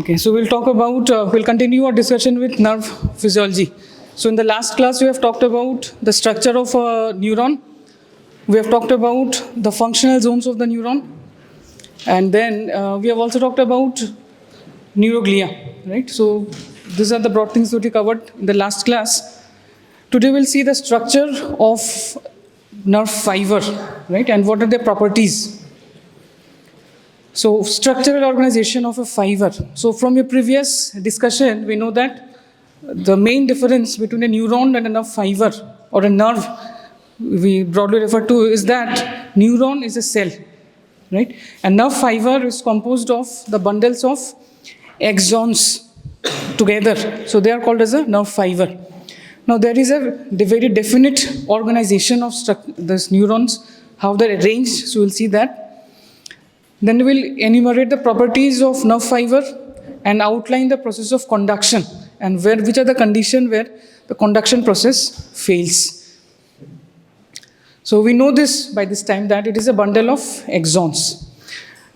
Okay, so we'll continue our discussion with nerve physiology. So in the last class, we have talked about the structure of a neuron. We have talked about the functional zones of the neuron. And then we have also talked about neuroglia, right? So these are the broad things that we covered in the last class. Today we'll see the structure of nerve fiber, right? And what are their properties. So structural organization of a fiber. So from your previous discussion, we know that the main difference between a neuron and a nerve fiber or a nerve, we broadly refer to, is that neuron is a cell, right? And nerve fiber is composed of the bundles of axons together. So they are called as a nerve fiber. Now there is a very definite organization of these neurons, how they're arranged, so we'll see that. Then we'll enumerate the properties of nerve fiber and outline the process of conduction and which are the conditions where the conduction process fails. So we know this by this time that it is a bundle of axons.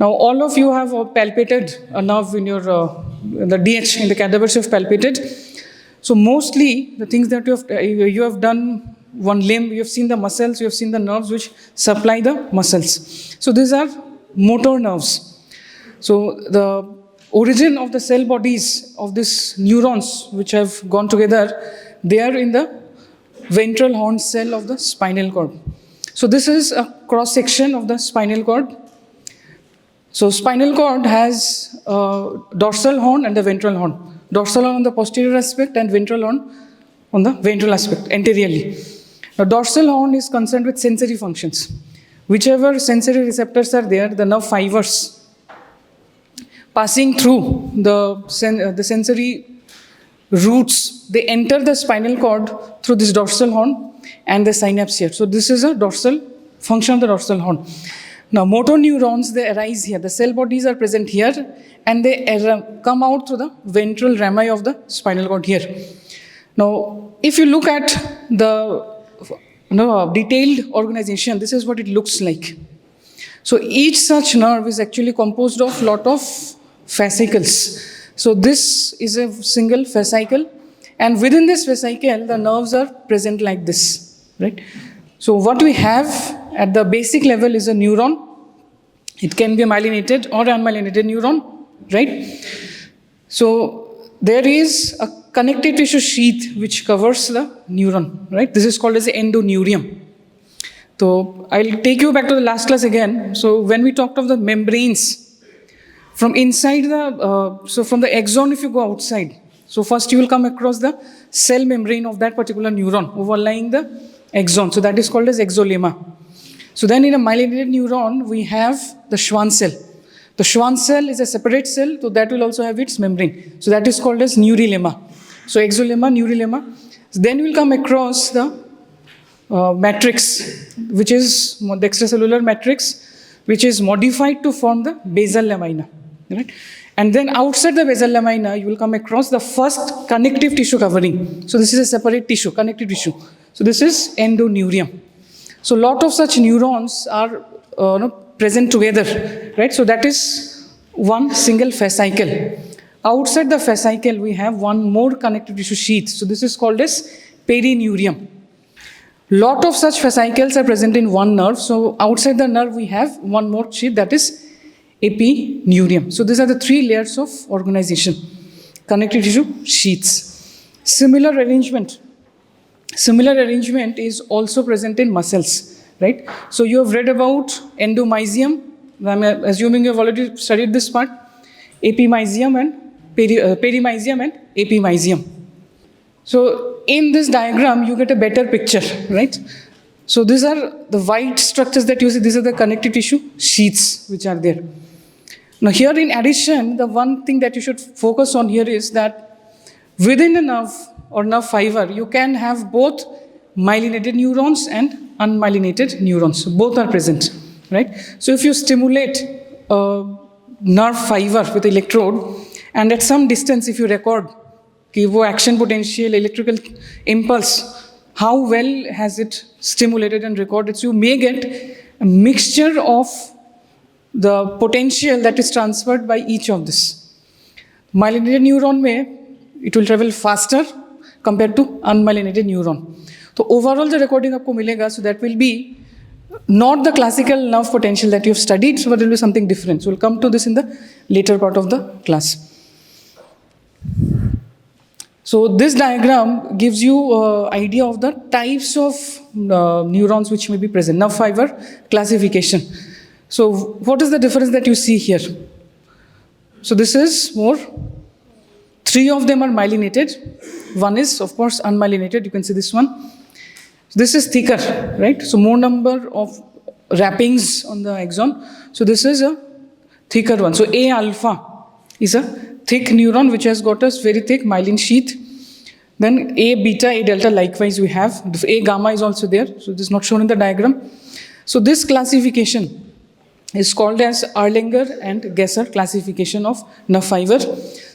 Now all of you have palpated a nerve in your, the DH in the cadavers you have palpated. So mostly the things that you have done, one limb, you have seen the muscles, you have seen the nerves which supply the muscles. So these are motor nerves. So the origin of the cell bodies of these neurons which have gone together, they are in the ventral horn cell of the spinal cord. So this is a cross section of the spinal cord. So spinal cord has a dorsal horn and the ventral horn. Dorsal horn on the posterior aspect and ventral horn on the ventral aspect, anteriorly. Now dorsal horn is concerned with sensory functions. Whichever sensory receptors are there, the nerve fibers passing through the sensory roots, they enter the spinal cord through this dorsal horn and the synapse here. So this is a dorsal function of the dorsal horn. Now motor neurons, they arise here. The cell bodies are present here and they come out through the ventral rami of the spinal cord here. Now if you look at the detailed organization, this is what it looks like. So each such nerve is actually composed of lot of fascicles. So this is a single fascicle, and within this fascicle, the nerves are present like this, right? So what we have at the basic level is a neuron. It can be a myelinated or unmyelinated neuron, right? So there is a connective tissue sheath which covers the neuron, right? This is called as the endoneurium. So I'll take you back to the last class again. So when we talked of the membranes, from inside so from the axon if you go outside, so first you will come across the cell membrane of that particular neuron overlying the axon. So that is called as exolemma. So then in a myelinated neuron, we have the Schwann cell. The Schwann cell is a separate cell, so that will also have its membrane. So that is called as neurolemma. So exolemma, neurolemma. So then we will come across the matrix, which is the extracellular matrix, which is modified to form the basal lamina. Right? And then outside the basal lamina, you will come across the first connective tissue covering. So this is a separate tissue, connective tissue. So this is endoneurium. So lot of such neurons are present together, right? So that is one single fascicle. Outside the fascicle, we have one more connective tissue sheath. So this is called as perineurium. Lot of such fascicles are present in one nerve. So outside the nerve, we have one more sheath, that is epineurium. So these are the three layers of organization. Connective tissue sheaths. Similar arrangement is also present in muscles, right? So you have read about endomysium. I'm assuming you have already studied this part. Epimysium and perimysium and epimysium. So in this diagram, you get a better picture, right? So these are the white structures that you see. These are the connective tissue sheaths which are there. Now here in addition, the one thing that you should focus on here is that within the nerve or nerve fiber, you can have both myelinated neurons and unmyelinated neurons. So both are present, right? So if you stimulate a nerve fiber with electrode, and at some distance if you record कि वो action potential, electrical impulse, how well has it stimulated and recorded. So you may get a mixture of the potential that is transferred by each of this. Myelinated neuron में it will travel faster compared to unmyelinated neuron. So overall the recording आपको मिलेगा, so that will be not the classical nerve potential that you have studied, so it will be something different. So we'll come to this in the later part of the class. So this diagram gives you idea of the types of neurons which may be present. Nerve fiber classification. So what is the difference that you see here? So this is more, 3 of them are myelinated. One is of course unmyelinated, you can see this one. This is thicker, right? So more number of wrappings on the axon. So this is a thicker one. So A alpha is a thick neuron which has got a very thick myelin sheath. Then A beta, A delta likewise we have. A gamma is also there. So this is not shown in the diagram. So this classification is called as Erlanger and Gesser classification of nerve fiber.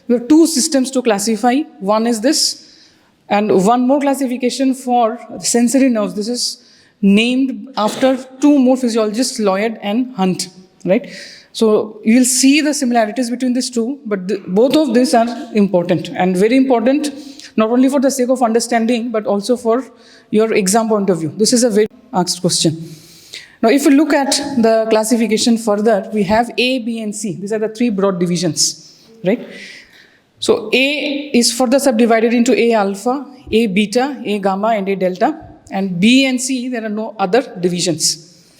There are 2 systems to classify. One is this, and one more classification for sensory nerves. This is named after 2 more physiologists, Lloyd and Hunt, right? So you will see the similarities between these 2, but both of these are important and very important, not only for the sake of understanding, but also for your exam point of view. This is a very asked question. Now, if you look at the classification further, we have A, B, and C. These are the 3 broad divisions, right? So A is further subdivided into A alpha, A beta, A gamma, and A delta. And B and C, there are no other divisions.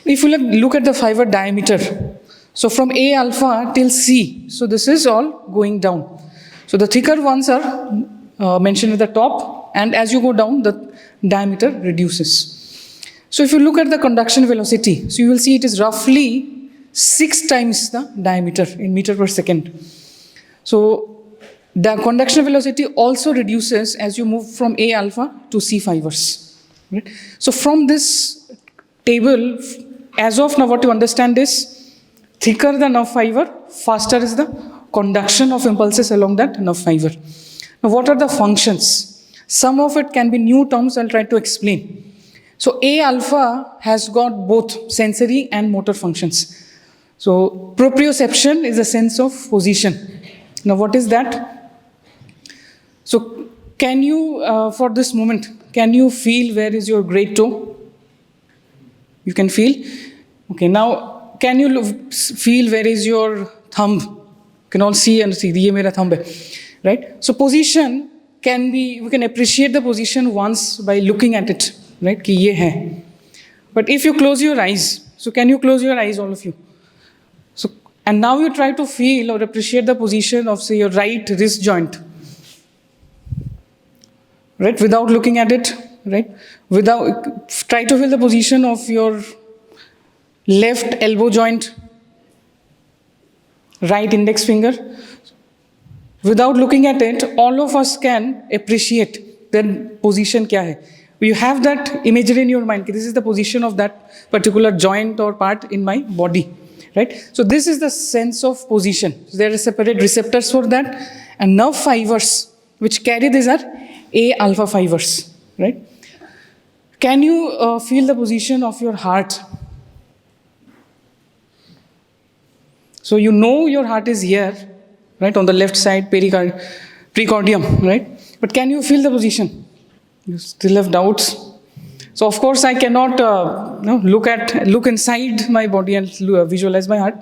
If you look at the fiber diameter, so from A alpha till C, so this is all going down. So the thicker ones are mentioned at the top, and as you go down, the diameter reduces. So if you look at the conduction velocity, so you will see it is roughly 6 times the diameter in meter per second. So the conduction velocity also reduces as you move from A alpha to C fibers. Right? So from this table, as of now what you understand is, thicker the nerve fiber, faster is the conduction of impulses along that nerve fiber. Now what are the functions? Some of it can be new terms, I'll try to explain. So A alpha has got both sensory and motor functions. So proprioception is a sense of position. Now what is that? So can you, for this moment, can you feel where is your great toe? You can feel? Okay, now can you feel where is your thumb? You can all see and see, ye mera thumb hai, right? So position can be, we can appreciate the position once by looking at it, right? Ki ye hai. But if you close your eyes, so can you close your eyes, all of you? So, and now you try to feel or appreciate the position of, say, your right wrist joint. Right, without looking at it, right? Try to feel the position of your left elbow joint, right index finger. Without looking at it, all of us can appreciate the position kya hai. You have that imagery in your mind, this is the position of that particular joint or part in my body, right? So this is the sense of position. So there are separate receptors for that, and nerve fibers which carry these are A alpha fibers, right? Can you feel the position of your heart? So you know your heart is here, right, on the left side, precordium, right? But can you feel the position? You still have doubts. So of course I cannot look inside my body and visualize my heart.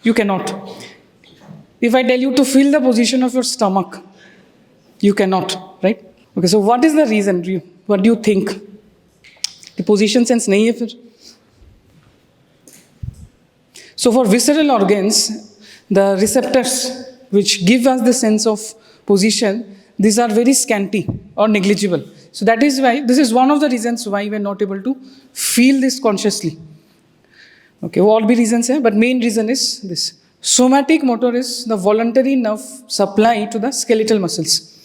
You cannot. If I tell you to feel the position of your stomach, you cannot, right? Okay, so what is the reason? What do you think? The position sense nahi hai fir. So for visceral organs, the receptors which give us the sense of position, these are very scanty or negligible. So that is why, this is one of the reasons why we are not able to feel this consciously. Okay, all be reasons hai, but main reason is this. Somatic motor is the voluntary nerve supply to the skeletal muscles.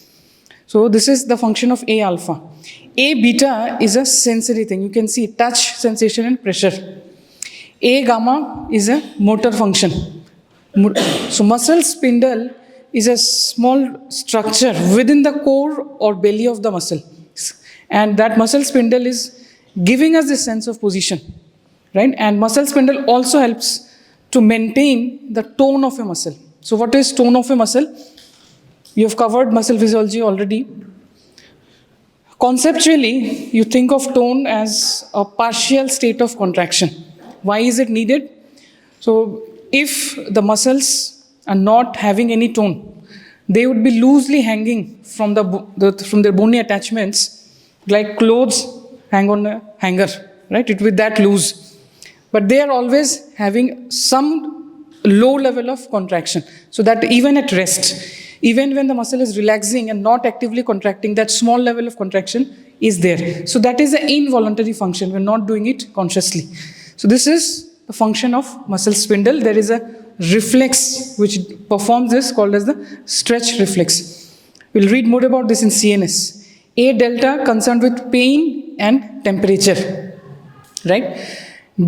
So this is the function of A alpha. A beta is a sensory thing. You can see touch, sensation and pressure. A gamma is a motor function. So muscle spindle is a small structure within the core or belly of the muscle. And that muscle spindle is giving us this sense of position, right? And muscle spindle also helps to maintain the tone of a muscle. So what is tone of a muscle? You have covered muscle physiology already. Conceptually, you think of tone as a partial state of contraction. Why is it needed? So, if the muscles are not having any tone, they would be loosely hanging from from their bony attachments, like clothes hang on a hanger, right? It with that loose. But they are always having some low level of contraction, so that even at rest, even when the muscle is relaxing and not actively contracting, that small level of contraction is there. So that is an involuntary function. We're not doing it consciously. So this is the function of muscle spindle. There is a reflex which performs this, called as the stretch reflex. We'll read more about this in CNS. A delta concerned with pain and temperature, right?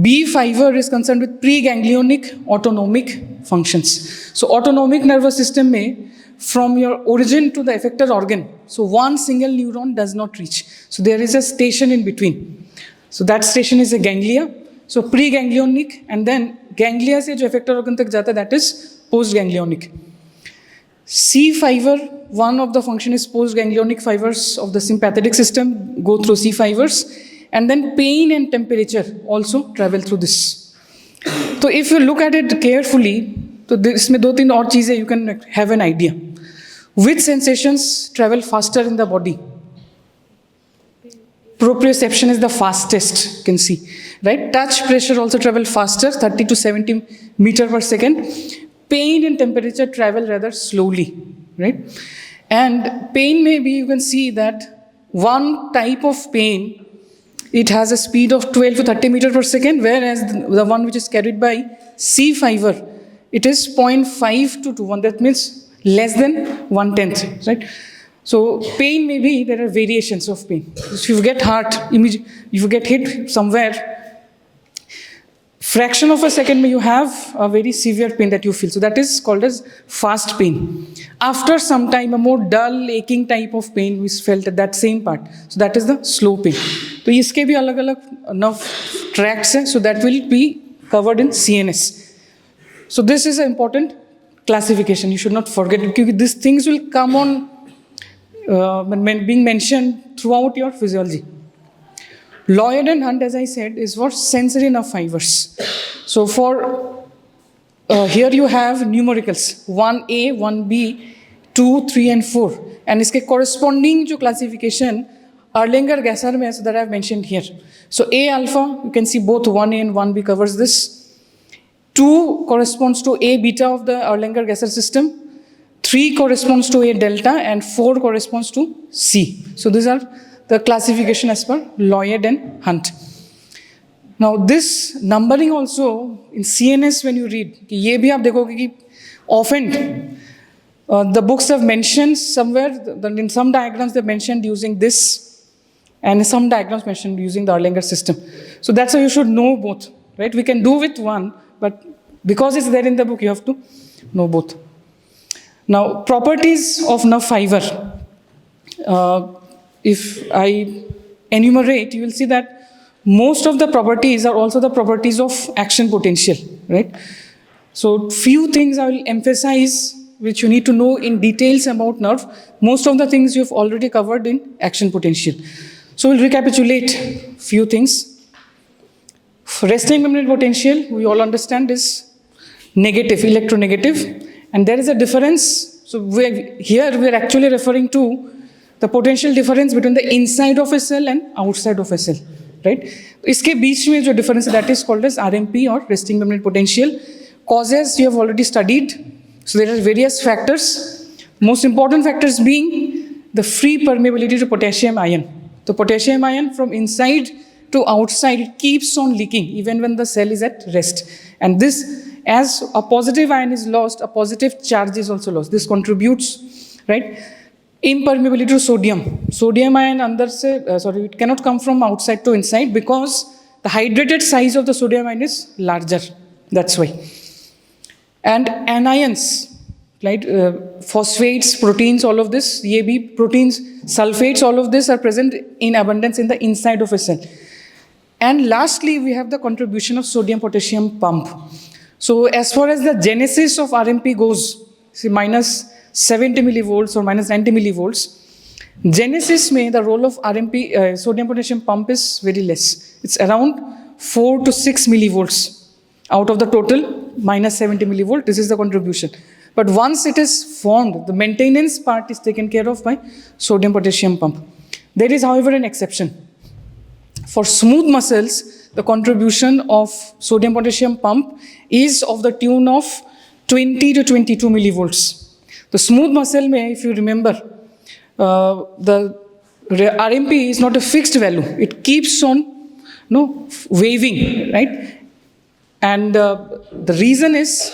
B fiber is concerned with preganglionic autonomic functions. So autonomic nervous system may, from your origin to the effector organ, so one single neuron does not reach. So there is a station in between. So that station is a ganglia. So preganglionic, and then ganglia se jo effector organ tak jata, that is postganglionic. C fiber, one of the function is postganglionic fibers of the sympathetic system go through C fibers, and then pain and temperature also travel through this. So if you look at it carefully, तो इसमें दो तीन और चीज़ें you can have an idea. Which sensations travel faster in the body? Proprioception is the fastest, you can see, right? Touch pressure also travel faster, 30 to 70 meter per second. Pain and temperature travel rather slowly, right? And pain maybe you can see that one type of pain, it has a speed of 12 to 30 meter per second, whereas the one which is carried by C fiber, it is 0.5 to 2, that means less than 1/10, right? So pain maybe, there are variations of pain. If you get if you get hit somewhere, fraction of a second you have a very severe pain that you feel. So that is called as fast pain. After some time, a more dull, aching type of pain is felt at that same part. So that is the slow pain. So iske bhi alag-alag nerve tracts hai, so that will be covered in CNS. So this is an important classification. You should not forget it, because these things will come on being mentioned throughout your physiology. Lloyd and Hunt, as I said, is for sensory nerve fibers. So for here you have numericals 1A, 1B, 2, 3, and 4. And iske corresponding jo classification Erlanger-Gasser mein, so that I have mentioned here. So A alpha, you can see both 1A and 1B covers this. 2 corresponds to A beta of the Erlanger-Gasser system. 3 corresponds to A delta, and 4 corresponds to C. So these are the classification as per Lloyd and Hunt. Now this numbering also in CNS when you read, ye bhi aap dekhoge ki often the books have mentioned somewhere, in some diagrams they've mentioned using this, and in some diagrams mentioned using the Erlanger system. So that's how you should know both, right? We can do with one, but because it's there in the book, you have to know both. Now, properties of nerve fiber. If I enumerate, you will see that most of the properties are also the properties of action potential, right? So, few things I will emphasize which you need to know in details about nerve. Most of the things you've already covered in action potential. So, we'll recapitulate few things. Resting membrane potential, we all understand, is negative, electronegative, and there is a difference. So here we are actually referring to the potential difference between the inside of a cell and outside of a cell, right? Iske beech mein jo difference, that is called as RMP or resting membrane potential. Causes you have already studied. So there are various factors. Most important factors being the free permeability to potassium ion. The potassium ion from inside to outside keeps on leaking even when the cell is at rest. And this, as a positive ion is lost, a positive charge is also lost. This contributes, right? Impermeability to sodium. Sodium ion andar se, it cannot come from outside to inside because the hydrated size of the sodium ion is larger. That's why. And anions, right? Phosphates, proteins, all of this, ye bhi proteins, sulfates, all of this are present in abundance in the inside of a cell. And lastly, we have the contribution of sodium-potassium pump. So as far as the genesis of RMP goes, see, minus 70 millivolts or minus 90 millivolts. Genesis में the role of RMP sodium potassium pump is very less. It's around 4 to 6 millivolts out of the total minus 70 millivolt. This is the contribution. But once it is formed, the maintenance part is taken care of by sodium potassium pump. There is, however, an exception. For smooth muscles, the contribution of sodium potassium pump is of the tune of 20 to 22 millivolts. The smooth muscle may, if you remember, the RMP is not a fixed value. It keeps on waving, right? And the reason is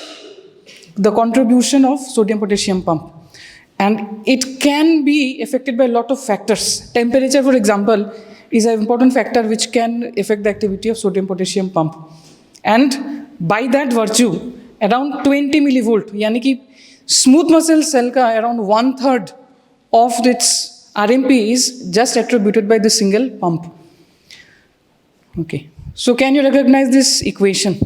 the contribution of sodium potassium pump. And it can be affected by a lot of factors. Temperature, for example, is an important factor which can affect the activity of sodium potassium pump. And by that virtue, around 20 millivolt, yani ki smooth muscle cell ka around 1/3 of its RMP is just attributed by the single pump. Okay. So can you recognize this equation?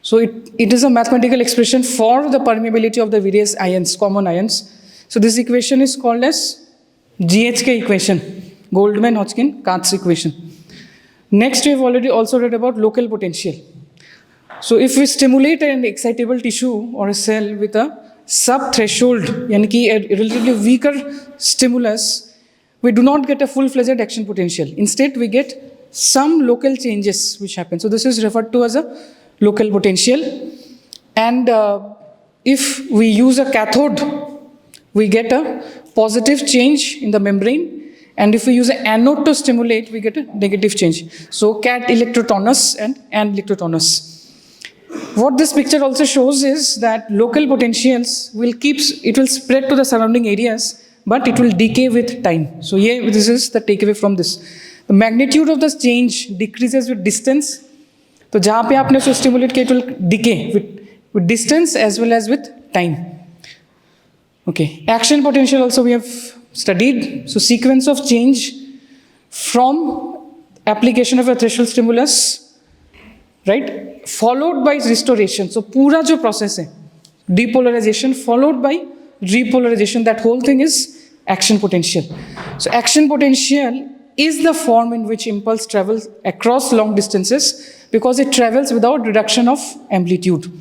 So it is a mathematical expression for the permeability of the various ions, common ions. So this equation is called as GHK equation, Goldman-Hodgkin-Katz equation. Next, we have already also read about local potential. So if we stimulate an excitable tissue or a cell with a sub-threshold, yani ki a relatively weaker stimulus, we do not get a full-fledged action potential. Instead, we get some local changes which happen. So this is referred to as a local potential. And if we use a cathode, we get a positive change in the membrane. And if we use an anode to stimulate, we get a negative change. So cat electrotonus and an electrotonus. What this picture also shows is that local potentials will spread to the surrounding areas, but it will decay with time. So this is the takeaway from this. The magnitude of the change decreases with distance. So जहाँ पे आपने उसको stimulate किया, it will decay with distance as well as with time. Okay, action potential also we have studied. So sequence of change from application of a threshold stimulus, right, followed by restoration. So पूरा जो process है, depolarization followed by repolarization, that whole thing is action potential. So action potential is the form in which impulse travels across long distances because it travels without reduction of amplitude.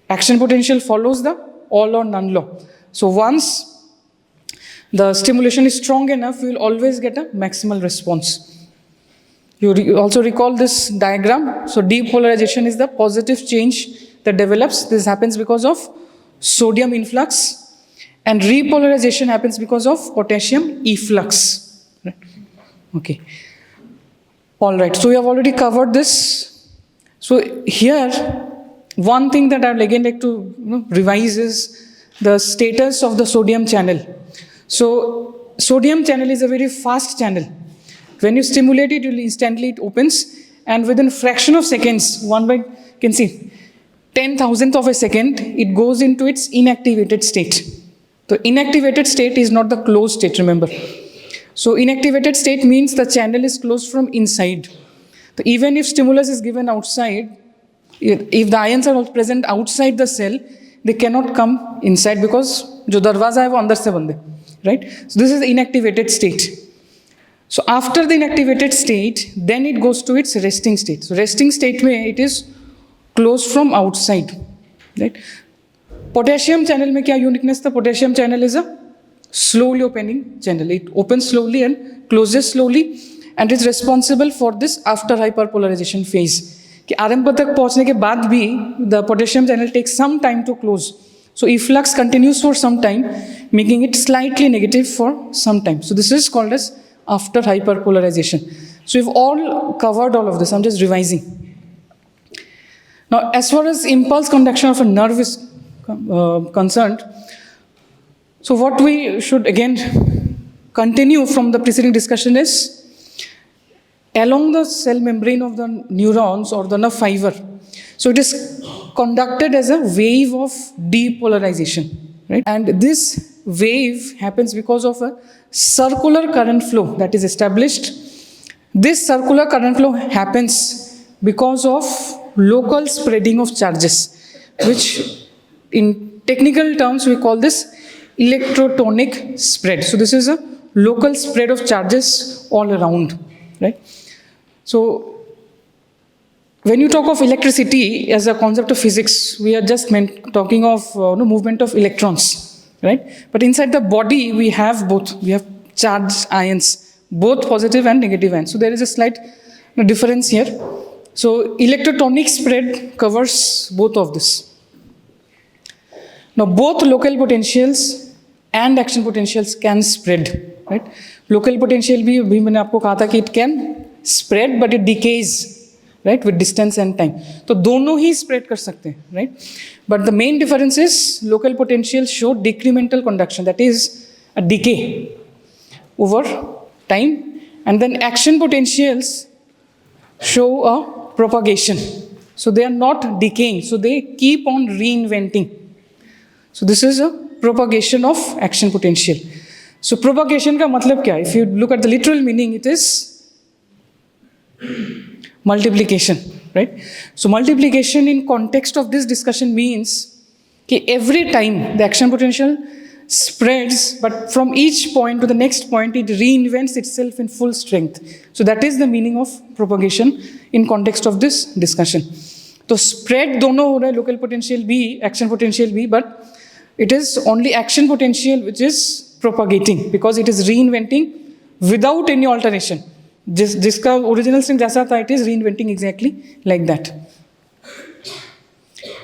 Action potential follows the all or none law. So once the stimulation is strong enough, you will always get a maximal response. You also recall this diagram. So depolarization is the positive change that develops. This happens because of sodium influx, and repolarization happens because of potassium efflux. Right? Okay. All right. So we have already covered this. So here, one thing that I would again like to revise is the status of the sodium channel. So sodium channel is a very fast channel. When you stimulate it, instantly it opens, and within a fraction of seconds, can see 10,000th of a second, it goes into its inactivated state. The inactivated state is not the closed state, remember. So inactivated state means the channel is closed from inside. So even if stimulus is given outside, if the ions are present outside the cell, they cannot come inside because जो दरवाजा है वो अंदर से बंद है, right? So this is the inactivated state. So after the inactivated state, then it goes to its resting state. So resting state में it is closed from outside, right? Potassium channel में क्या uniqueness था? Potassium channel is a slowly opening channel. It opens slowly and closes slowly, and is responsible for this after hyperpolarization phase. कि RM तक पहुंचने के बाद भी the potassium channel takes some time to close. So efflux continues for some time, making it slightly negative for some time. So this is called as after hyperpolarization. So we've all covered all of this. I'm just revising. Now, as far as impulse conduction of a nerve is concerned, so what we should again continue from the preceding discussion is along the cell membrane of the neurons or the nerve fiber. So it is conducted as a wave of depolarization, right? And this wave happens because of a circular current flow that is established. This circular current flow happens because of local spreading of charges, which in technical terms we call this electrotonic spread. So this is a local spread of charges all around, right? So when you talk of electricity as a concept of physics, we are just talking of movement of electrons, right? But inside the body, we have both. We have charged ions, both positive and negative ions. So there is a slight difference here. So electrotonic spread covers both of this. Now both local potentials and action potentials can spread, right? Local potential भी मैंने आपको कहा था कि it can spread, but it decays, right, with distance and time. तो दोनों ही spread कर सकते हैं, right? But the main difference is local potentials show decremental conduction, that is a decay over time, and then action potentials show a propagation. So they are not decaying, so they keep on reinventing. So this is a propagation of action potential. So propagation का मतलब क्या है? If you look at the literal meaning, it is multiplication, right? So multiplication in context of this discussion means that every time the action potential spreads, but from each point to the next point, it reinvents itself in full strength. So that is the meaning of propagation in context of this discussion. So spread दोनों हो रहा है, local potential भी, action potential भी, but it is only action potential which is propagating because it is reinventing without any alteration. जिसका original string जैसा था, it is reinventing exactly like that.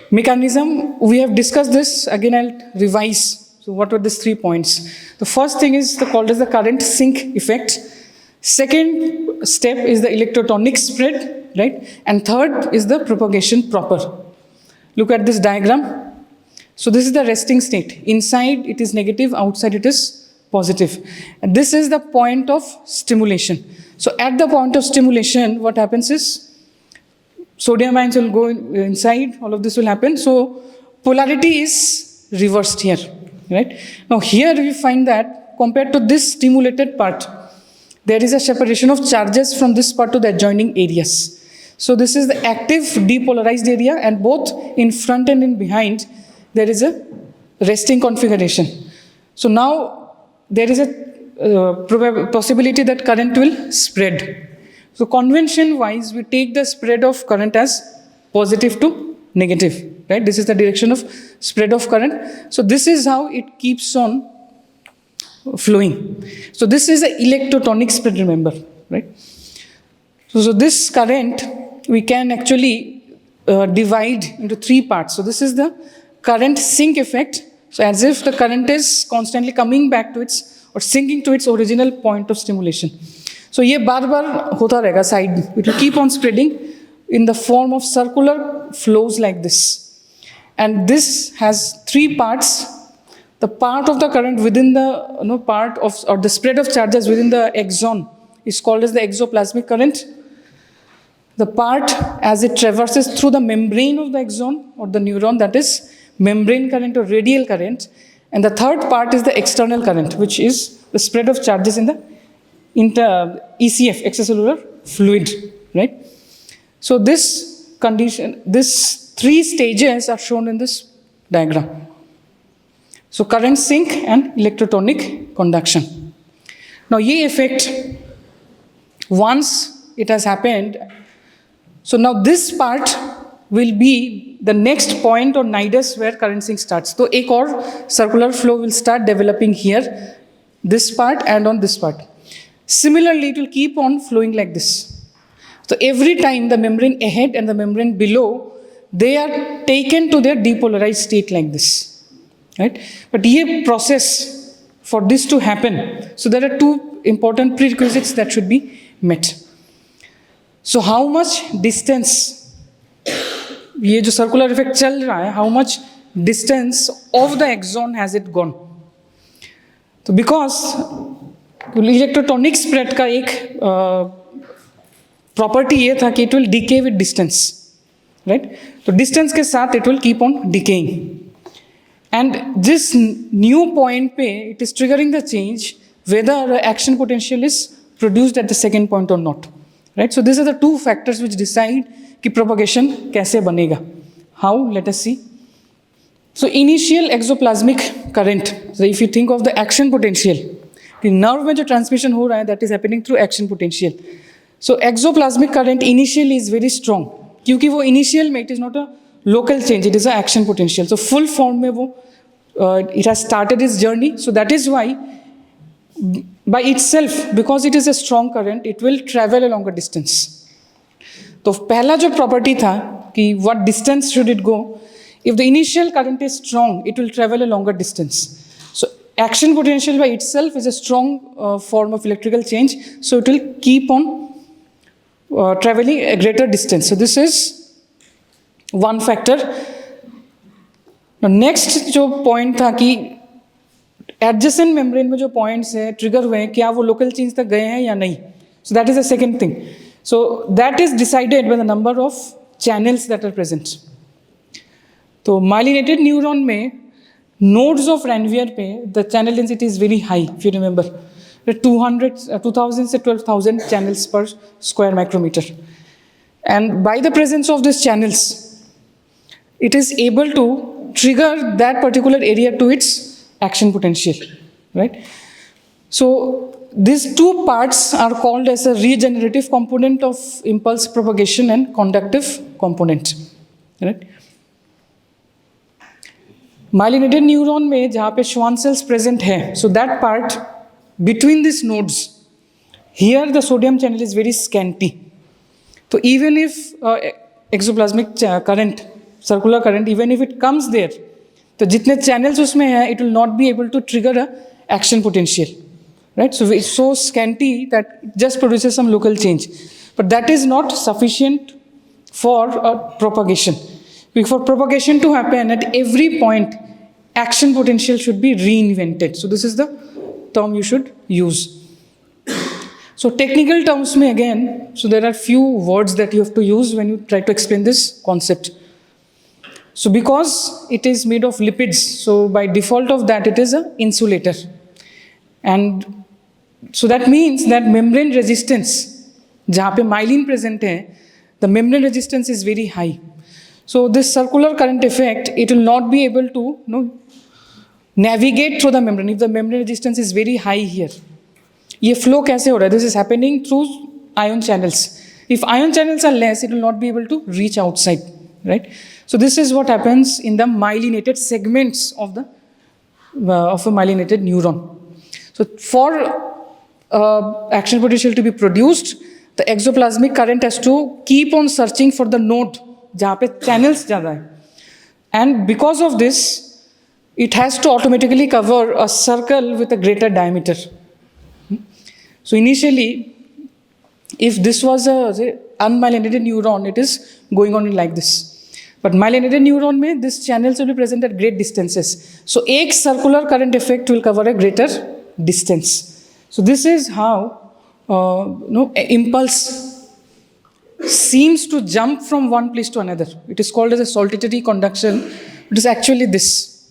Mechanism, we have discussed this, again I'll revise. So what were these 3 points? The first thing is called as the current sink effect. Second step is the electrotonic spread, right? And third is the propagation proper. Look at this diagram. So this is the resting state. Inside it is negative, outside it is positive. And this is the point of stimulation. So at the point of stimulation, what happens is sodium ions will go inside, all of this will happen. So polarity is reversed here, right? Now here we find that compared to this stimulated part, there is a separation of charges from this part to the adjoining areas. So this is the active depolarized area, and both in front and in behind, there is a resting configuration. So now there is a possibility that current will spread. So convention-wise, we take the spread of current as positive to negative, right? This is the direction of spread of current. So this is how it keeps on flowing. So this is the electrotonic spread, remember, right? So this current, we can actually divide into 3 parts. So this is the current sink effect. So as if the current is constantly coming back to its or sinking to its original point of stimulation. So ये बार-बार होता रहेगा side. It will keep on spreading in the form of circular flows like this. And this has 3 parts. The part of the current within the part of, or the spread of charges within the axon is called as the exoplasmic current. The part as it traverses through the membrane of the axon or the neuron, that is membrane current or radial current. And the third part is the external current, which is the spread of charges in the ECF, extracellular fluid, right? So this condition, these 3 stages are shown in this diagram. So current sink and electrotonic conduction. Now ये effect, once it has happened, so now this part will be the next point or nidus where current sink starts. So एक और circular flow will start developing here, this part and on this part. Similarly, it will keep on flowing like this. So every time the membrane ahead and the membrane below, they are taken to their depolarized state like this, right? But ये process, for this to happen, so there are 2 important prerequisites that should be met. So how much distance, ये जो circular effect चल रहा है, how much distance of the axon has it gone? So because electrotonic spread का एक property ये था कि it will decay with distance, right? So distance के साथ it will keep on decaying. And this new point पे, it is triggering the change whether the action potential is produced at the second point or not, right? So these are the 2 factors which decide कि propagation कैसे बनेगा. How? Let us see. So initial exoplasmic current, so if you think of the action potential, the nerve में जो transmission हो रहा है, that is happening through action potential. So exoplasmic current initially is very strong, क्योंकि वो initial में it is not a local change, it is a action potential. So full form में वो it has started its journey. So that is why by itself, because it is a strong current, it will travel a longer distance. तो पहला जो property था कि what distance should it go? If the initial current is strong, it will travel a longer distance. So action potential by itself is a strong form of electrical change, so it will keep on traveling a greater distance. So this is one factor. Now next जो point था कि adjacent membrane में जो points है trigger हुए हैं, क्या वो local change तक गए हैं या नहीं? So that is the second thing. So that is decided by the number of channels that are present. तो myelinated neuron में nodes of Ranvier पे the channel density is very high, if you remember. 2000 से 12,000 channels per square micrometer. And by the presence of these channels, it is able to trigger that particular area to its action potential, right? So these two parts are called as a regenerative component of impulse propagation and conductive component, right? Myelinated neuron में जहाँ पे Schwann cells present है, so that part between these nodes, here the sodium channel is very scanty. So even if exoplasmic current, circular current, even if it comes there, तो जितने channels उसमें हैं, it will not be able to trigger a action potential, right? So it's so scanty that it just produces some local change, but that is not sufficient for propagation. For propagation to happen at every point, action potential should be reinvented. So this is the term you should use. So technical terms में again, so there are few words that you have to use when you try to explain this concept. So because it is made of lipids, so by default of that, it is an insulator. And so that means that membrane resistance, जहाँ पे myelin present है, the membrane resistance is very high. So this circular current effect, it will not be able to navigate through the membrane if the membrane resistance is very high here. ये flow कैसे हो रहा है? This is happening through ion channels. If ion channels are less, it will not be able to reach outside, right? So this is what happens in the myelinated segments of a myelinated neuron. So for action potential to be produced, the exoplasmic current has to keep on searching for the node जहाँ पे channels ज़्यादा है, and because of this, it has to automatically cover a circle with a greater diameter. So initially, if this was a unmyelinated neuron, it is going on like this. But myelinated neuron में this channels will be present at great distances. So एक circular current effect will cover a greater distance. So this is how impulse seems to jump from one place to another. It is called as a saltatory conduction. It is actually this.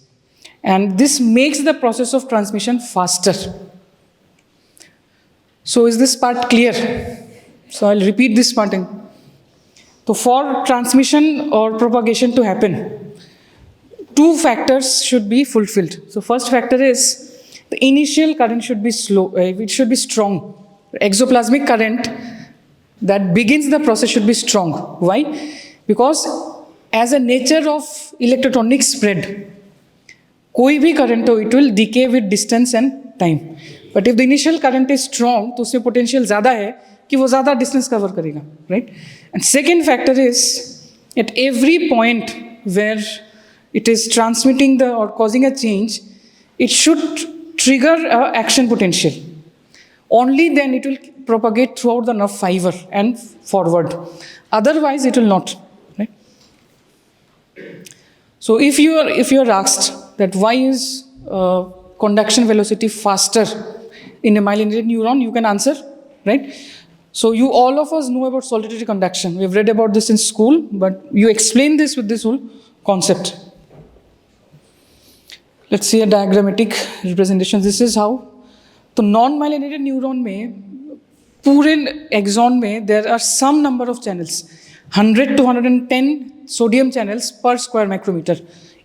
And this makes the process of transmission faster. So is this part clear? So I'll repeat this part. So for transmission or propagation to happen, two factors should be fulfilled. So first factor is the initial current should be slow, it should be strong. Exoplasmic current that begins the process should be strong. Why? Because as a nature of electrotronic spread, कोई भी current हो, it will decay with distance and time. But if the initial current is strong, तो उसमें potential ज़्यादा है कि वो ज़्यादा distance cover करेगा, right? And second factor is at every point where it is transmitting or causing a change, it should trigger an action potential. Only then it will propagate throughout the nerve fiber and forward. Otherwise, it will not. Right? So if you are asked that why is conduction velocity faster in a myelinated neuron, you can answer, right? So you all of us know about saltatory conduction. We have read about this in school, but you explain this with this whole concept. Let's see a diagrammatic representation. This is how. तो non myelinated neuron में पूरे axon में there are some number of channels 100 to 110 sodium channels per square micrometer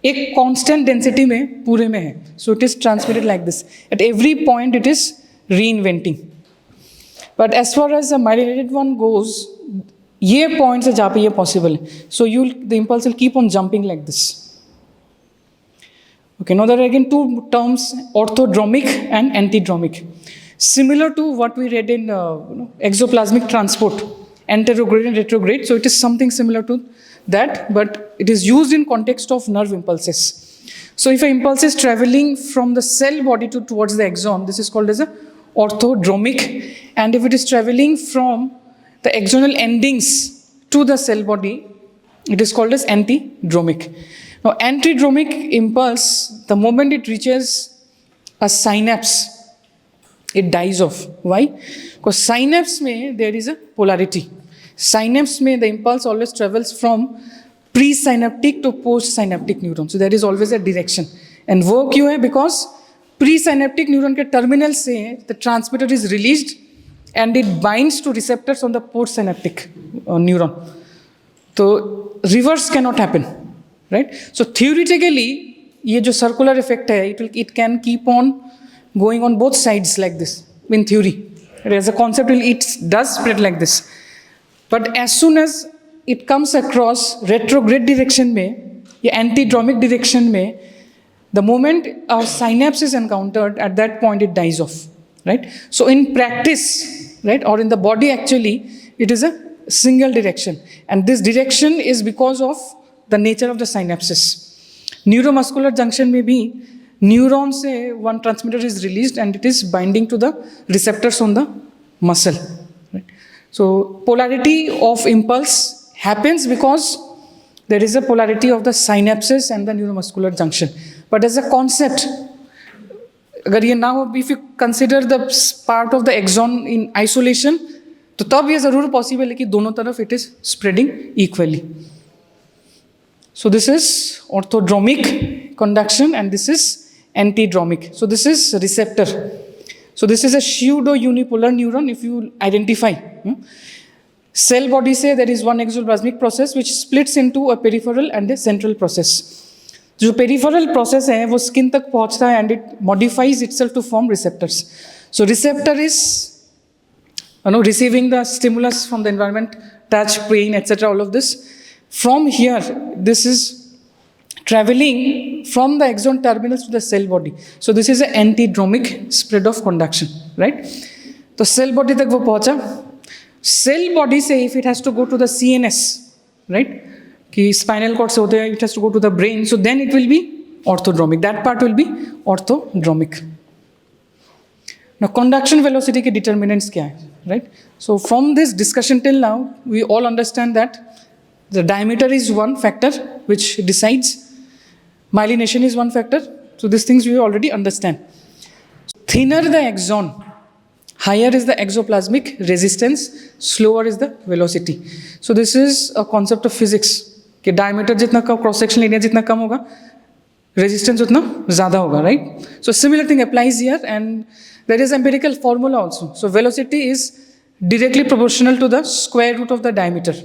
एक constant density में पूरे में है. So it is transmitted like this. At every point it is reinventing. But as far as the myelinated one goes, ये point है जहाँ पे ये पॉसिबल है. So you the impulse will keep on jumping like this. Okay, now there are again two terms, orthodromic and antidromic. Similar to what we read in exoplasmic transport, anterograde and retrograde. So it is something similar to that, but it is used in context of nerve impulses. So if an impulse is traveling from the cell body towards the axon, this is called as a orthodromic. And if it is traveling from the axonal endings to the cell body, it is called as antidromic. Now, antidromic impulse, the moment it reaches a synapse, it dies off. Why? Because synapse mein there is a polarity. Synapse mein the impulse always travels from presynaptic to postsynaptic neuron. So there is always a direction. And वो क्यों है? Because presynaptic neuron के terminal से the transmitter is released and it binds to receptors on the postsynaptic neuron. So reverse cannot happen. Right? So theoretically, ये जो circular effect है, it can keep on going on both sides like this. In theory, as a concept, it does spread like this. But as soon as it comes across retrograde direction में, या antidromic direction में, the moment a synapse is encountered, at that point it dies off. Right? So in practice, right, or in the body actually, it is a single direction, and this direction is because of the nature of the synapses. Neuromuscular junction में भी neuron से one transmitter is released and it is binding to the receptors on the muscle. Right? So polarity of impulse happens because there is a polarity of the synapses and the neuromuscular junction. But as a concept, अगर ये ना हो, if you consider the part of the axon in isolation, तो तब ये ज़रूर possible है कि दोनों तरफ it is spreading equally. So this is orthodromic conduction and this is antidromic. So this is receptor. So this is a pseudo-unipolar neuron if you identify. Cell body say there is one exoplasmic process which splits into a peripheral and a central process. जो peripheral process है वो skin तक पहुँचता है and it modifies itself to form receptors. So receptor is receiving the stimulus from the environment, touch, pain, etc. all of this. From here, this is traveling from the axon terminals to the cell body. So this is an antidromic spread of conduction, right? तो cell body तक वो पहुंचा. Cell body से if it has to go to the CNS, right? कि spinal cord से होते हैं, it has to go to the brain. So then it will be orthodromic. That part will be orthodromic. Now conduction velocity के determinants क्या है, right? So from this discussion till now, we all understand that the diameter is one factor which decides. Myelination is one factor. So these things we already understand. Thinner the axon, higher is the exoplasmic resistance, slower is the velocity. So this is a concept of physics. कि diameter जितना कम, cross section area जितना कम होगा, resistance उतना ज़्यादा होगा, right? So similar thing applies here, and there is empirical formula also. So velocity is directly proportional to the square root of the diameter.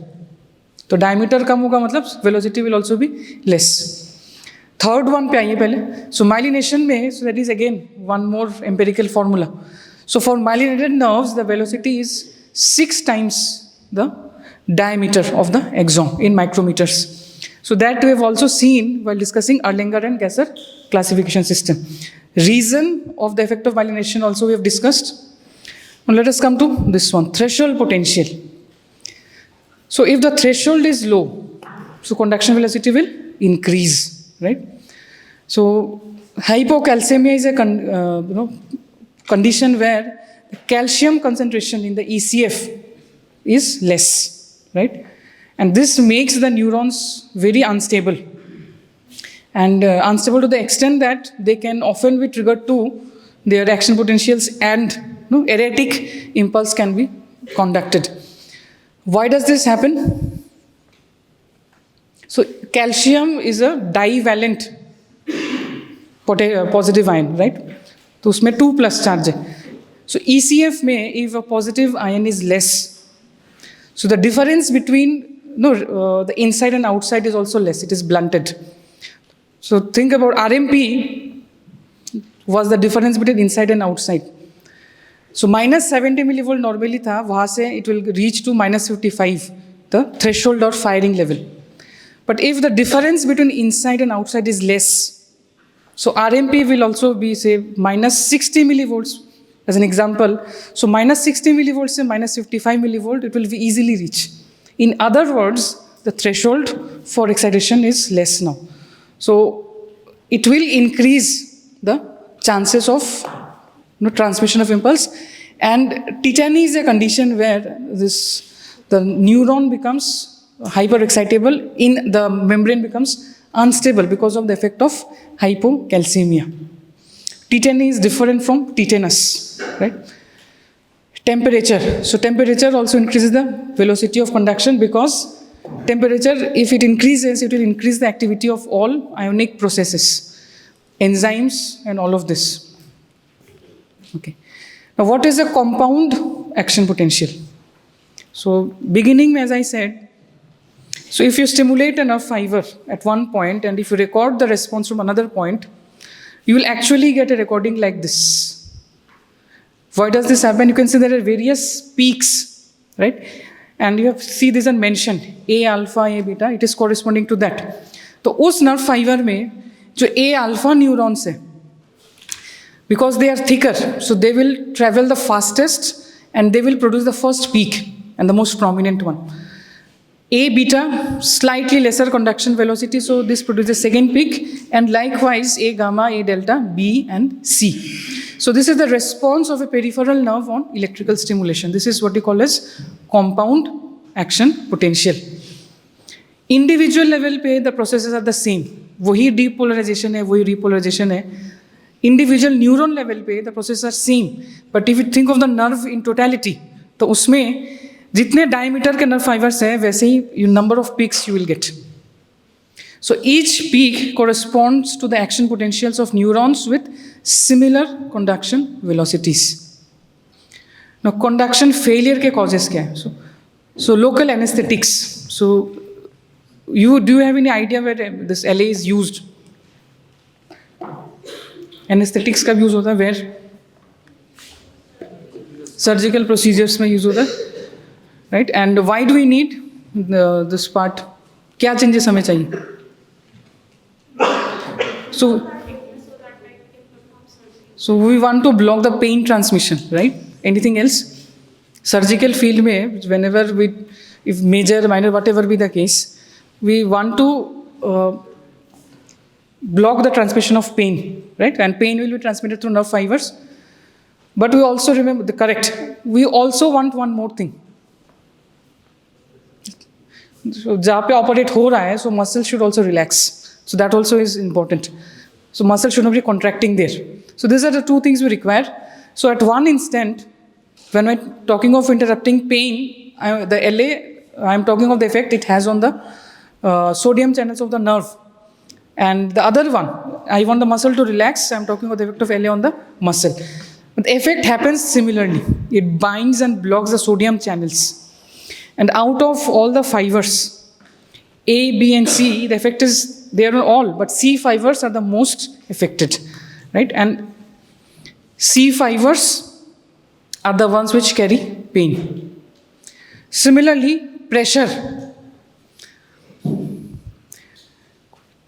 तो diameter कम होगा मतलब velocity will also be less. Third one पे आइए पहले. सो myelination में, so that is again one more empirical formula. So for myelinated nerves the velocity is 6 times the diameter of the axon in micrometers. So that we have also seen while discussing Erlanger and Gasser classification system. Reason of the effect of myelination also we have discussed. Now let us come to this one, threshold potential. So if the threshold is low, so conduction velocity will increase, right? So hypocalcemia is a condition where the calcium concentration in the ECF is less, right? And this makes the neurons very unstable. And unstable to the extent that they can often be triggered to their action potentials and erratic impulse can be conducted. Why does this happen? So calcium is a divalent positive ion, right? तो उसमें 2+ charge है. So ECF में if a positive ion is less, so the difference between the inside and outside is also less. It is blunted. So think about RMP was the difference between inside and outside. So minus 70 millivolt normally था, वहाँ से it will reach to minus 55, the threshold or firing level. But if the difference between inside and outside is less, so RMP will also be, say, minus 60 millivolts, as an example. So minus 60 millivolts and minus 55 millivolt, it will be easily reach. In other words, the threshold for excitation is less now. So it will increase the chances of transmission of impulse. And tetany is a condition where the neuron becomes hyperexcitable, in the membrane becomes unstable because of the effect of hypocalcemia. Tetany is different from tetanus, right? Temperature. So temperature also increases the velocity of conduction, because temperature, if it increases, it will increase the activity of all ionic processes, enzymes and all of this. Okay. Now what is a compound action potential? So beginning, as I said, so if you stimulate a nerve fiber at one point and if you record the response from another point, you will actually get a recording like this. Why does this happen? You can see there are various peaks, right? And you have see this and mentioned A alpha, A beta, it is corresponding to that. So उस nerve fiber में जो A alpha neurons है, because they are thicker, so they will travel the fastest and they will produce the first peak and the most prominent one. A beta, slightly lesser conduction velocity, so this produces second peak, and likewise A gamma, A delta, B and C. So this is the response of a peripheral nerve on electrical stimulation. This is what we call as compound action potential. Individual level पे the processes are the same. वही depolarization है, वही repolarization है. Individual neuron level पे the processes are same. But if you think of the nerve in totality, तो उसमें जितने diameter के nerve fibers हैं, वैसे ही number of peaks you will get. So each peak corresponds to the action potentials of neurons with similar conduction velocities. Now conduction failure के causes क्या है? So local anesthetics. So do you have any idea where this LA is used? Anesthetics कब use होता है? Where? Surgical procedures में use होता है, right? And why do we need this part? क्या changes हमें चाहिए? So we want to block the pain transmission, right? Anything else? Surgical field में, whenever if major, minor, whatever be the case, we want to block the transmission of pain, right? And pain will be transmitted through nerve fibers. But we also remember, we also want one more thing. So जहाँ पे operate हो रहा है, so muscle should also relax. So that also is important. So muscle should not be contracting there. So these are the two things we require. So at one instant, when we're talking of interrupting pain, the LA, I'm talking of the effect it has on the sodium channels of the nerve. And the other one, I want the muscle to relax, I'm talking about the effect of LA on the muscle. But the effect happens similarly. It binds and blocks the sodium channels. And out of all the fibers, A, B, and C, the effect is there on all, but C fibers are the most affected, right? And C fibers are the ones which carry pain. Similarly, pressure.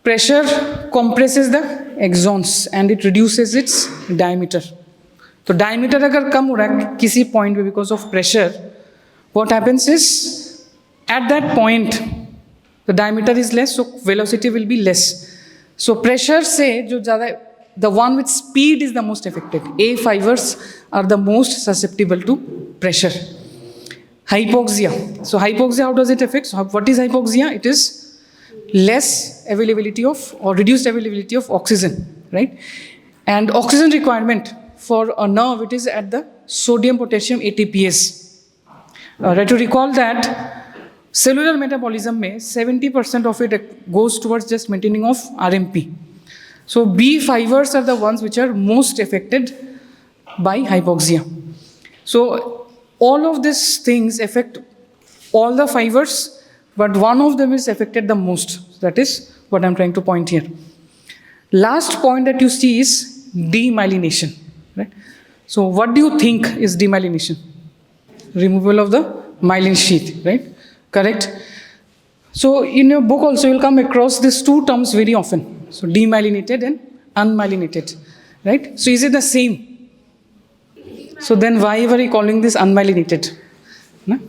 Pressure compresses the axons and it reduces its diameter. So diameter अगर कम हो रहा है किसी point पे because of pressure, what happens is at that point the diameter is less, so velocity will be less. So pressure से जो ज़्यादा, the one with speed is the most affected. A fibers are the most susceptible to pressure. Hypoxia. So hypoxia, how does it affect? So what is hypoxia? It is less availability of or reduced availability of oxygen, right? And oxygen requirement for a nerve, it is at the sodium potassium ATPase. Right, to recall that cellular metabolism में 70% of it goes towards just maintaining of RMP. So B fibers are the ones which are most affected by hypoxia. So all of these things affect all the fibers, but one of them is affected the most. That is what I'm trying to point here. Last point that you see is demyelination, right? So what do you think is demyelination? Removal of the myelin sheath, right? Correct. So in your book also you'll come across these two terms very often. So demyelinated and unmyelinated, right? So is it the same? So then why were you calling this unmyelinated? No?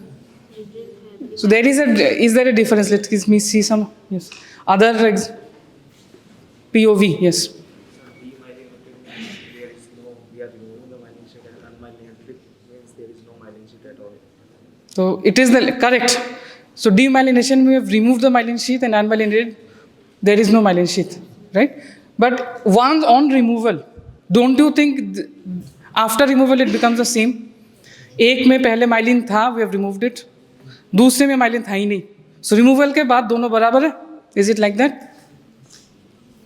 So is there a difference? Let me see some, yes. Other POV, yes. So it is the correct. So demyelination, we have removed the myelin sheath, and unmyelinated, there is no myelin sheath, right? But once on removal, don't you think after removal it becomes the same? एक में पहले myelin था, we have removed it. दूसरे में myelin था ही नहीं. So removal के बाद दोनों बराबर है? Is it like that?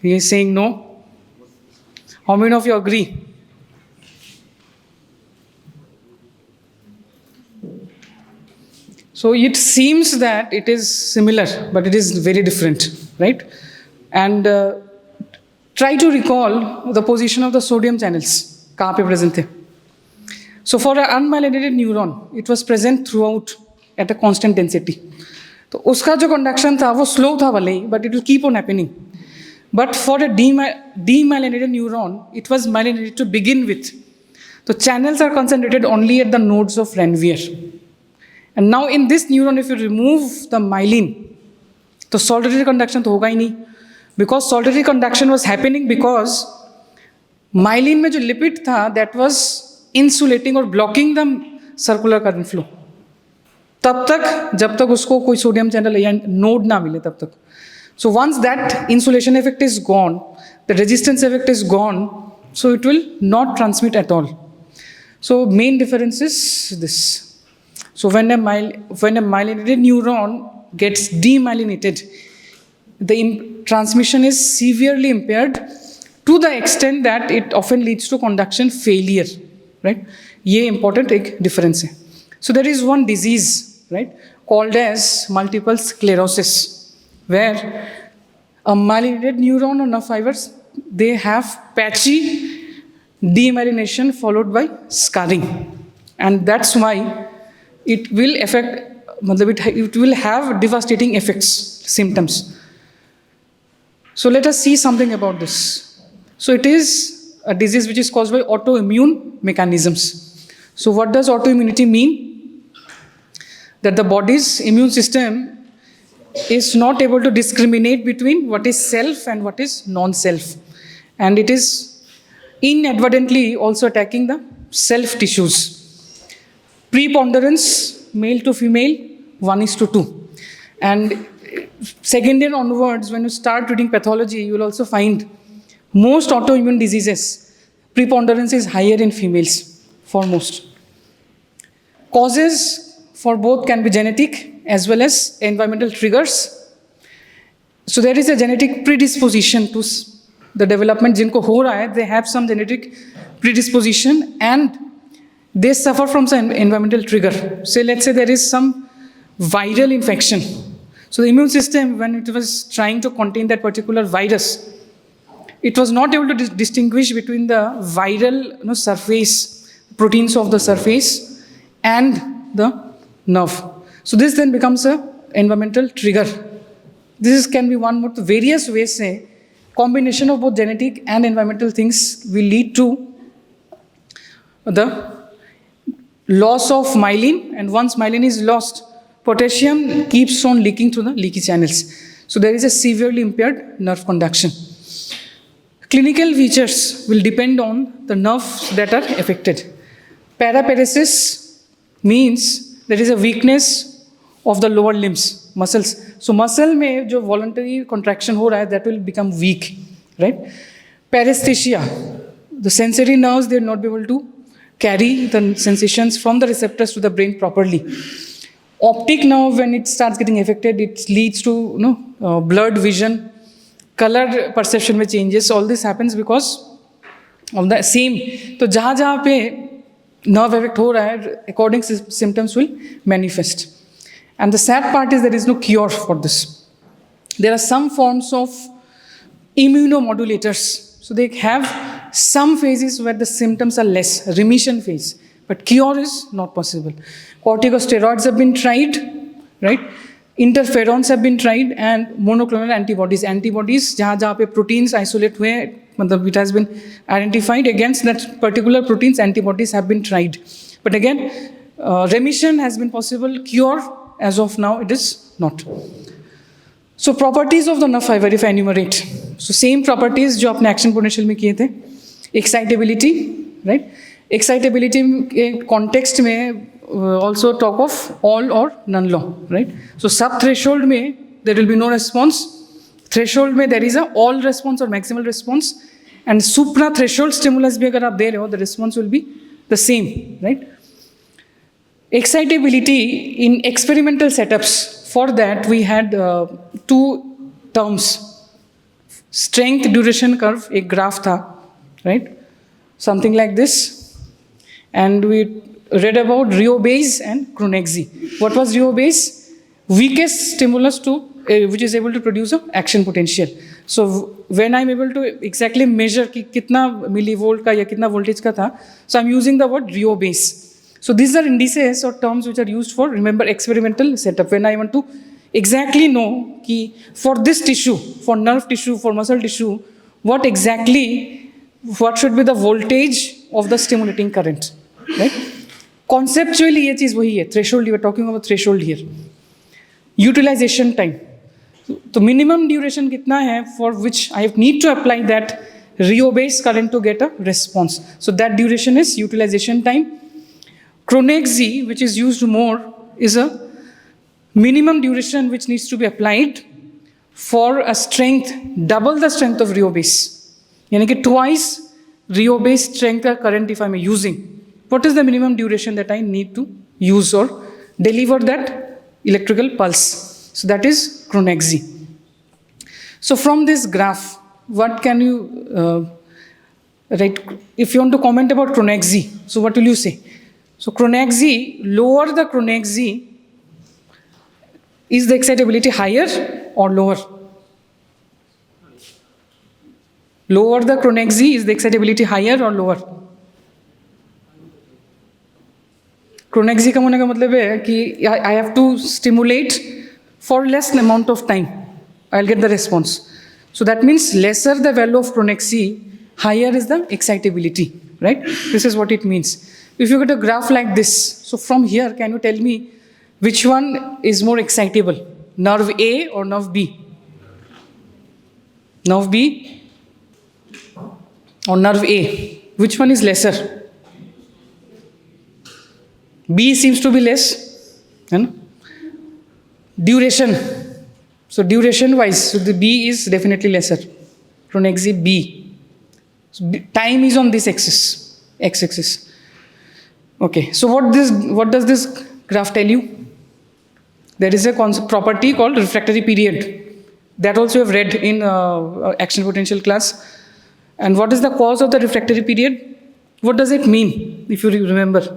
He is saying no. How many of you agree? So it seems that it is similar, but it is very different, right? And try to recall the position of the sodium channels. कहाँ पे present थे? So for an unmyelinated neuron, it was present throughout at a constant density. तो उसका जो conduction था वो slow था भले ही, but it will keep on happening. But for a demyelinated neuron, it was myelinated to begin with. The channels are concentrated only at the nodes of Ranvier. And now in this neuron, if you remove the myelin, तो solitary conduction तो होगा ही नहीं. Because solitary conduction was happening because myelin में जो lipid था, that was insulating or blocking the circular current flow. तब तक जब तक उसको कोई sodium channel या node ना मिले तब तक. So once that insulation effect is gone, the resistance effect is gone, so it will not transmit at all. So main difference is this. So when a myelinated neuron gets demyelinated, the transmission is severely impaired to the extent that it often leads to conduction failure, right? ये important एक difference है. So there is one disease, right, called as multiple sclerosis, where a myelinated neuron or nerve fibers, they have patchy demyelination followed by scarring. And that's why it will affect, it will have devastating effects, symptoms. So let us see something about this. So it is a disease which is caused by autoimmune mechanisms. So what does autoimmunity mean? That the body's immune system is not able to discriminate between what is self and what is non-self. And it is inadvertently also attacking the self tissues. Preponderance, male to female, 1:2. And second year onwards, when you start reading pathology, you will also find most autoimmune diseases, preponderance is higher in females for most. Causes for both can be genetic as well as environmental triggers. So there is a genetic predisposition to the development. जिनको हो रहा है, they have some genetic predisposition and they suffer from some environmental trigger. So let's say there is some viral infection. So the immune system, when it was trying to contain that particular virus, it was not able to distinguish between the viral surface, proteins of the surface, and the nerve. So this then becomes an environmental trigger. This can be one more various ways. Say, combination of both genetic and environmental things will lead to the loss of myelin, and once myelin is lost, potassium keeps on leaking through the leaky channels. So there is a severely impaired nerve conduction. Clinical features will depend on the nerves that are affected. Paraparesis means there is a weakness of the lower limbs, muscles. So muscle में जो voluntary contraction हो रहा है, that will become weak, right? Paresthesia, the sensory nerves, they will not be able to carry the sensations from the receptors to the brain properly. Optic nerve, when it starts getting affected, it leads to blurred vision, color perception में changes. All this happens because of the same. तो जहाँ जहाँ पे nerve effect हो रहा है, according symptoms will manifest. And the sad part is there is no cure for this. There are some forms of immunomodulators. So they have some phases where the symptoms are less, remission phase, but cure is not possible. Corticosteroids have been tried, right? Interferons have been tried, and monoclonal antibodies. Antibodies, जहाँ जहाँ पे proteins isolate हुए, मतलब it has been identified against that particular proteins, antibodies have been tried. But again, remission has been possible, cure as of now it is not. So properties of the nerve fiber, if I enumerate. So same properties जो आपने action potential में किए थे. Excitability, right? Excitability context में also talk of all or none law, right? So sub-threshold में there will be no response. Threshold में there is a all response or maximal response. And supra-threshold stimulus भी अगर आप दे रहे हो, the response will be the same, right? Excitability in experimental setups, for that we had two terms. Strength duration curve, एक graph था, right? Something like this. And we read about Riobase and Cronexi. What was Riobase? Weakest stimulus to which is able to produce an action potential. So when I'm able to exactly measure कि कितना millivolt का या कितना voltage का था, so I'm using the word Riobase. So these are indices or terms which are used for, remember, experimental setup. When I want to exactly know कि for this tissue, for nerve tissue, for muscle tissue, what should be the voltage of the stimulating current, right? Conceptually ये चीज़ वही है, threshold, we are talking about threshold here. Utilization time. So minimum duration कितना है for which I need to apply that Riobase current to get a response. So that duration is utilization time. Cronexi, which is used more, is a minimum duration which needs to be applied for a strength, double the strength of Riobase. यानी कि twice Riobase strength का current if I am using. What is the minimum duration that I need to use or deliver that electrical pulse? So that is Cronexi. So from this graph, what can you, right, if you want to comment about Cronexi, so what will you say? So Cronexi, lower the Cronexi, is the excitability higher or lower? Lower the Cronexi, is the excitability higher or lower? Cronexi का होने का मतलब है कि I have to stimulate for less amount of time. I'll get the response. So that means lesser the value of Cronexi, higher is the excitability, right? This is what it means. If you get a graph like this, so from here, can you tell me which one is more excitable? Nerve A or nerve B? Nerve B or nerve A? Which one is lesser? B seems to be less. Duration. So duration wise, so the B is definitely lesser. Cronexi B. So time is on this axis, x-axis. Okay, so what does this graph tell you? There is a property called refractory period. That also you have read in action potential class. And what is the cause of the refractory period? What does it mean, if you remember? If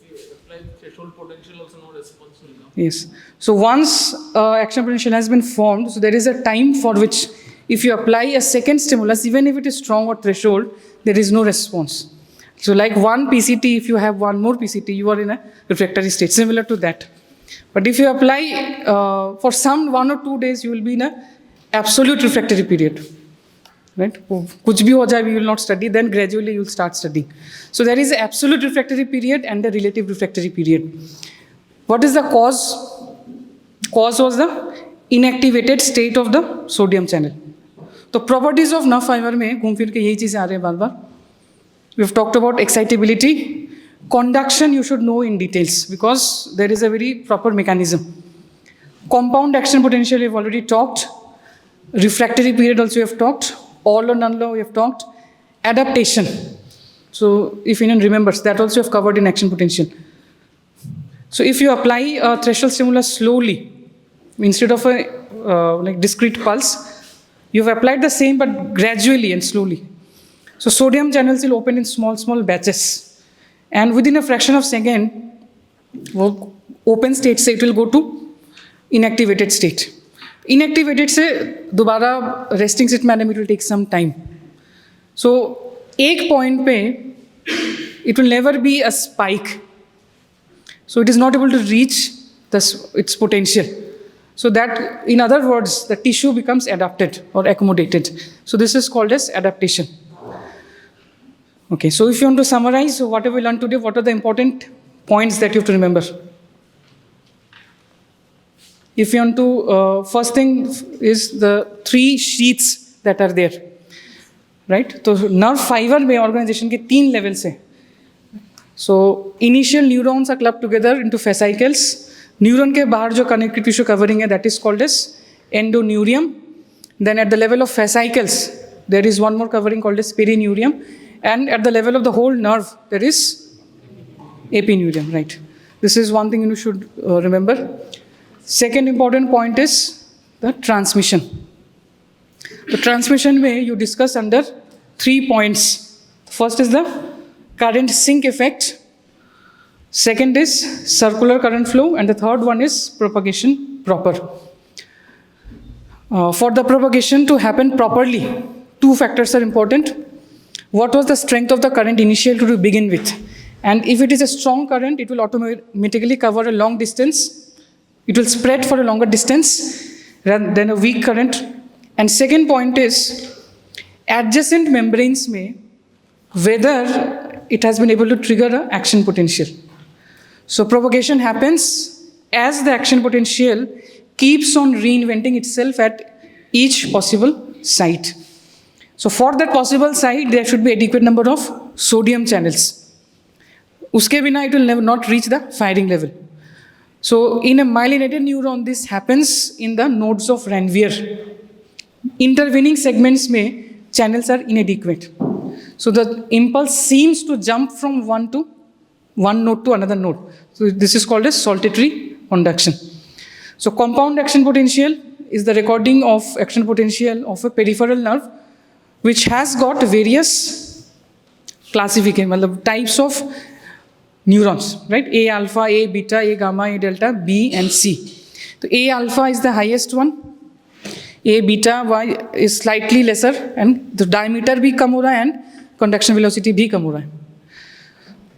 you apply threshold potential, also no response will come. Yes. So once action potential has been formed, so there is a time for which if you apply a second stimulus, even if it is strong or threshold, there is no response. So like one PCT, if you have one more PCT, you are in a refractory state, similar to that. But if you apply for some 1 or 2 days, you will be in a absolute refractory period. Right? Kuch bhi ho jaye, we will not study, then gradually you will start studying. So there is an absolute refractory period and a relative refractory period. What is the cause? Cause was the inactivated state of the sodium channel. So properties of nerve fiber में घूम फिर के यही चीज़ें आ रहे हैं बार-बार. We've talked about excitability. Conduction you should know in details because there is a very proper mechanism. Compound action potential we've already talked. Refractory period also we have talked. All or none law we have talked. Adaptation. So if anyone remembers, that also we have covered in action potential. So if you apply a threshold stimulus slowly, instead of a like discrete pulse, you've applied the same but gradually and slowly. So sodium channels will open in small batches. And within a fraction of a second, open state, say it will go to inactivated state. Inactivated से दोबारा resting state में आने में it will take some time. So एक point पे it will never be a spike. So it is not able to reach its potential. So that, in other words, the tissue becomes adapted or accommodated. So this is called as adaptation. Okay, so if you want to summarize whatever we learned today, what are the important points that you have to remember? If you want to, first thing is the 3 sheaths that are there, right? So nerve fiber में organization के 3 levels हैं. So initial neurons are clubbed together into fascicles. Neuron के बाहर जो connective tissue covering है, that is called as endoneurium. Then at the level of fascicles, there is one more covering called as perineurium. And at the level of the whole nerve, there is epineurium, right? This is one thing you should remember. Second important point is the transmission. The transmission way you discuss under 3 points. First is the current sink effect. Second is circular current flow. And the third one is propagation proper. For the propagation to happen properly, 2 factors are important. What was the strength of the current initial to begin with? And if it is a strong current, it will automatically cover a long distance. It will spread for a longer distance rather than a weak current. And second point is adjacent membranes may, whether it has been able to trigger an action potential. So propagation happens as the action potential keeps on reinventing itself at each possible site. So for that possible site, there should be adequate number of sodium channels. Uske bina, it will not reach the firing level. So in a myelinated neuron, this happens in the nodes of Ranvier. Intervening segments may channels are inadequate. So the impulse seems to jump from one node to another node. So this is called as saltatory conduction. So compound action potential is the recording of action potential of a peripheral nerve, which has got various classification, types of neurons, right? A alpha, A beta, A gamma, A delta, B and C. So A alpha is the highest one. A beta Y is slightly lesser, and the diameter bhi kam ho raha hai and conduction velocity bhi kam ho raha hai.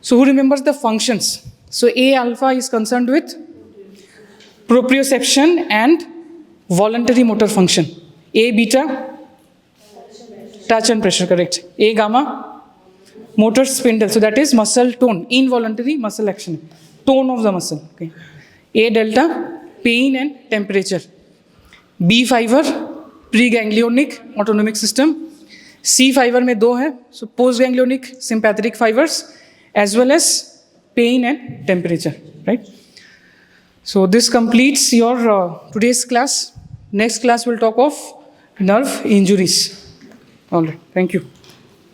So who remembers the functions? So A alpha is concerned with proprioception and voluntary motor function. A beta, touch and pressure, correct. A gamma, motor spindle, so that is muscle tone, involuntary muscle action, tone of the muscle. Okay. A delta, pain and temperature. B fiber, preganglionic autonomic system. C fiber में 2 है, so postganglionic sympathetic fibers, as well as pain and temperature, right? So this completes your today's class. Next class we'll talk of nerve injuries. All right, thank you.